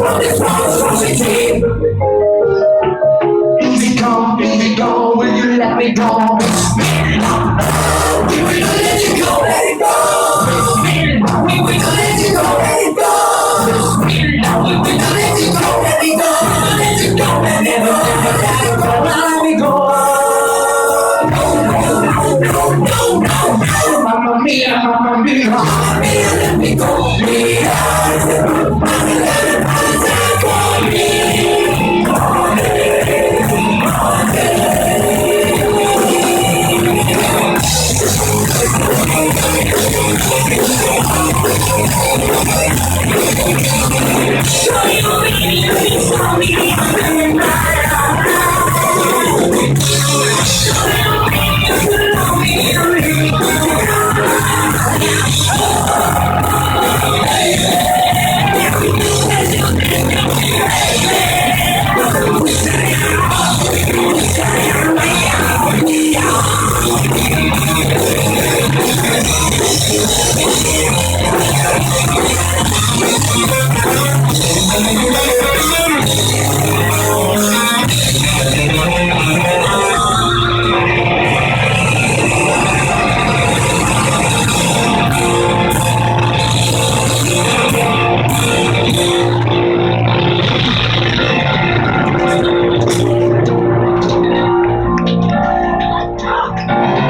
If you go, will you let me go? We will let you go, let it go. We will let you go, let it go. We will let you go, let it go. Let you go, and never, never let it go. Let me go. Mamma mia, mamma mia, mamma mia, let me go, mia.